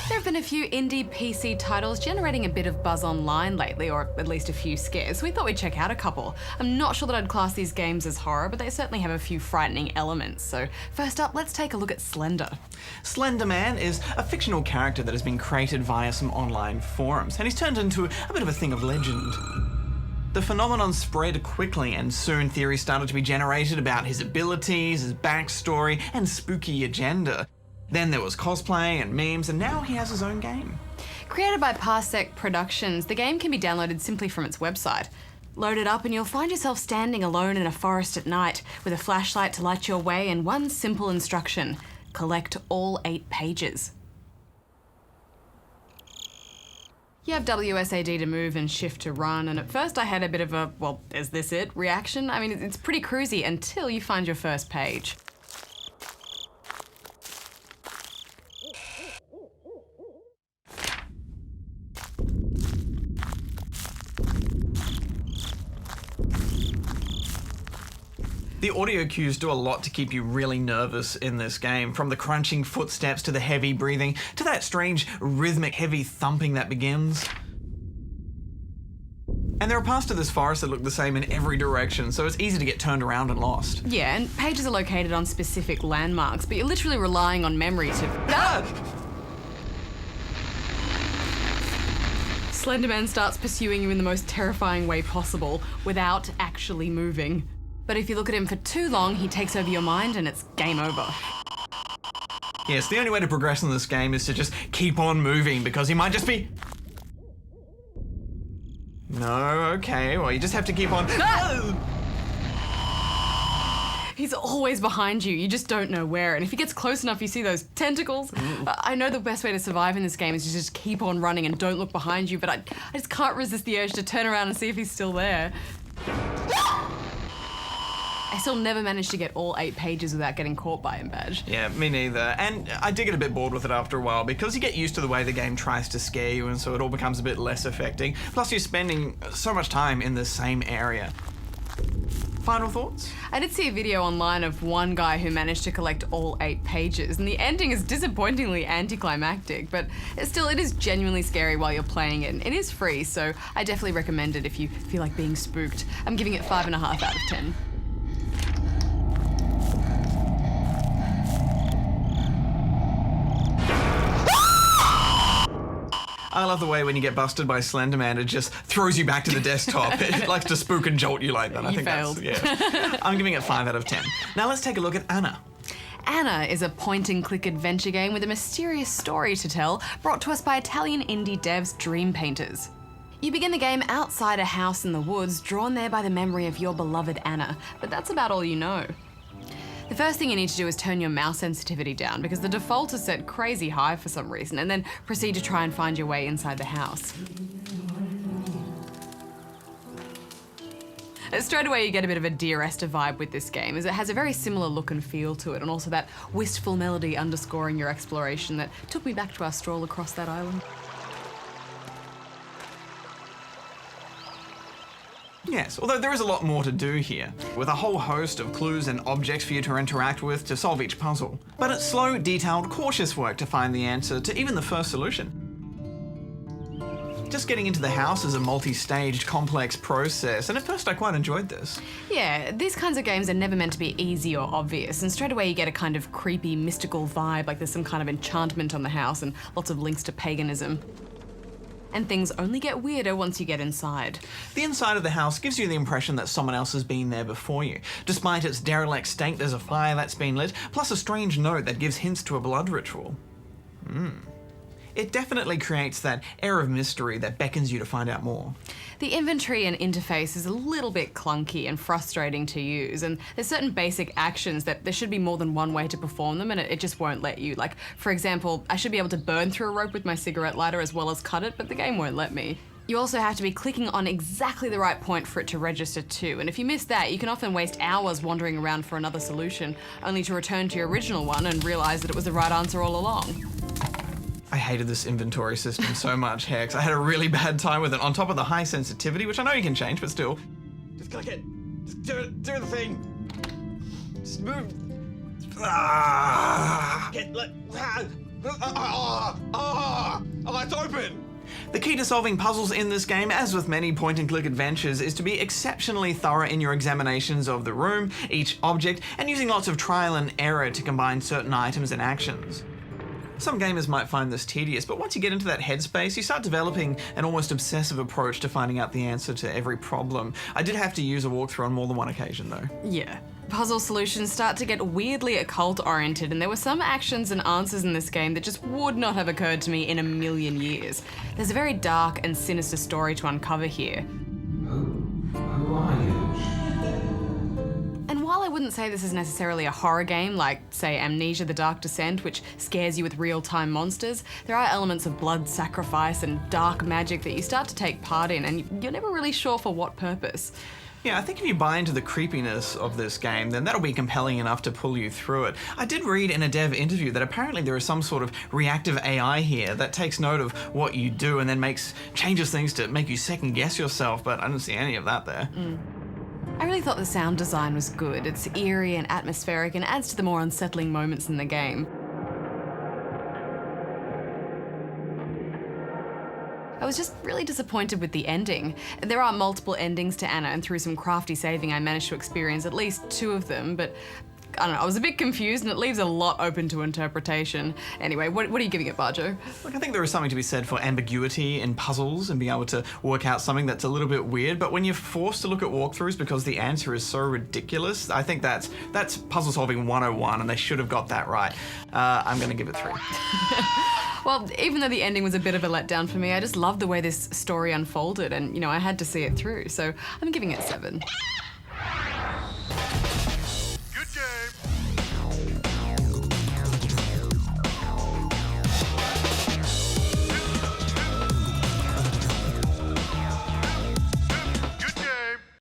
There have been a few indie PC titles generating a bit of buzz online lately, or at least a few scares, so we thought we'd check out a couple. I'm not sure that I'd class these games as horror, but they certainly have a few frightening elements. So first up, let's take a look at Slender. Slender Man is a fictional character that has been created via some online forums, and he's turned into a bit of a thing of legend. The phenomenon spread quickly, and soon theories started to be generated about his abilities, his backstory, and spooky agenda. Then there was cosplay and memes, and now he has his own game. Created by Parsec Productions, the game can be downloaded simply from its website. Load it up and you'll find yourself standing alone in a forest at night with a flashlight to light your way and one simple instruction: collect all 8 pages. You have WSAD to move and shift to run, and at first I had a bit of a, well, is this it reaction? I mean, it's pretty cruisy until you find your first page. The audio cues do a lot to keep you really nervous in this game, from the crunching footsteps to the heavy breathing to that strange rhythmic heavy thumping that begins. And there are parts to this forest that look the same in every direction, so it's easy to get turned around and lost. Yeah, and pages are located on specific landmarks, but you're literally relying on memory to... Slenderman starts pursuing you in the most terrifying way possible without actually moving. But if you look at him for too long, he takes over your mind and it's game over. Yes, the only way to progress in this game is to just keep on moving, because he might just be... No, okay, well you just have to keep on... He's always behind you, you just don't know where, and if he gets close enough you see those tentacles. I know the best way to survive in this game is to just keep on running and don't look behind you, but I just can't resist the urge to turn around and see if he's still there. I still never managed to get all 8 pages without getting caught by him, Badge. Yeah, me neither. And I did get a bit bored with it after a while, because you get used to the way the game tries to scare you, and so it all becomes a bit less affecting. Plus you're spending so much time in the same area. Final thoughts? I did see a video online of one guy who managed to collect all 8 pages, and the ending is disappointingly anticlimactic, but still it is genuinely scary while you're playing it, and it is free, so I definitely recommend it if you feel like being spooked. I'm giving it 5.5 out of 10. I love the way when you get busted by Slender Man, it just throws you back to the desktop. It likes to spook and jolt you like that. I think failed. Yeah. I'm giving it 5 out of 10. Now let's take a look at Anna. Anna is a point-and-click adventure game with a mysterious story to tell, brought to us by Italian indie devs Dream Painters. You begin the game outside a house in the woods, drawn there by the memory of your beloved Anna, but that's about all you know. The first thing you need to do is turn your mouse sensitivity down, because the default is set crazy high for some reason, and then proceed to try and find your way inside the house. Straight away you get a bit of a Dear Esther vibe with this game, as it has a very similar look and feel to it, and also that wistful melody underscoring your exploration that took me back to our stroll across that island. Yes, although there is a lot more to do here, with a whole host of clues and objects for you to interact with to solve each puzzle. But it's slow, detailed, cautious work to find the answer to even the first solution. Just getting into the house is a multi-staged, complex process, and at first I quite enjoyed this. Yeah, these kinds of games are never meant to be easy or obvious, and straight away you get a kind of creepy, mystical vibe, like there's some kind of enchantment on the house and lots of links to paganism. And things only get weirder once you get inside. The inside of the house gives you the impression that someone else has been there before you. Despite its derelict state, there's a fire that's been lit, plus a strange note that gives hints to a blood ritual. It definitely creates that air of mystery that beckons you to find out more. The inventory and interface is a little bit clunky and frustrating to use, and there's certain basic actions that there should be more than one way to perform them, and it just won't let you. Like, for example, I should be able to burn through a rope with my cigarette lighter as well as cut it, but the game won't let me. You also have to be clicking on exactly the right point for it to register too, and if you miss that, you can often waste hours wandering around for another solution, only to return to your original one and realise that it was the right answer all along. I hated this inventory system so much, Hex. I had a really bad time with it, on top of the high sensitivity, which I know you can change, but still. Just click it. Just do the thing. Just move. It's open! The key to solving puzzles in this game, as with many point-and-click adventures, is to be exceptionally thorough in your examinations of the room, each object, and using lots of trial and error to combine certain items and actions. Some gamers might find this tedious, but once you get into that headspace, you start developing an almost obsessive approach to finding out the answer to every problem. I did have to use a walkthrough on more than one occasion, though. Yeah. Puzzle solutions start to get weirdly occult-oriented, and there were some actions and answers in this game that just would not have occurred to me in a million years. There's a very dark and sinister story to uncover here. Who are you? And while I wouldn't say this is necessarily a horror game like, say, Amnesia: The Dark Descent, which scares you with real-time monsters, there are elements of blood sacrifice and dark magic that you start to take part in, and you're never really sure for what purpose. Yeah, I think if you buy into the creepiness of this game, then that'll be compelling enough to pull you through it. I did read in a dev interview that apparently there is some sort of reactive AI here that takes note of what you do and then changes things to make you second guess yourself, but I didn't see any of that there. I really thought the sound design was good. It's eerie and atmospheric and adds to the more unsettling moments in the game. I was just really disappointed with the ending. There are multiple endings to Anna, and through some crafty saving I managed to experience at least 2 of them, but I don't know, I was a bit confused and it leaves a lot open to interpretation. Anyway, what are you giving it, Barjo? Look, I think there is something to be said for ambiguity in puzzles and being able to work out something that's a little bit weird, but when you're forced to look at walkthroughs because the answer is so ridiculous, I think that's puzzle solving 101 and they should have got that right. I'm gonna give it 3. Well, even though the ending was a bit of a letdown for me, I just loved the way this story unfolded and, I had to see it through, so I'm giving it 7.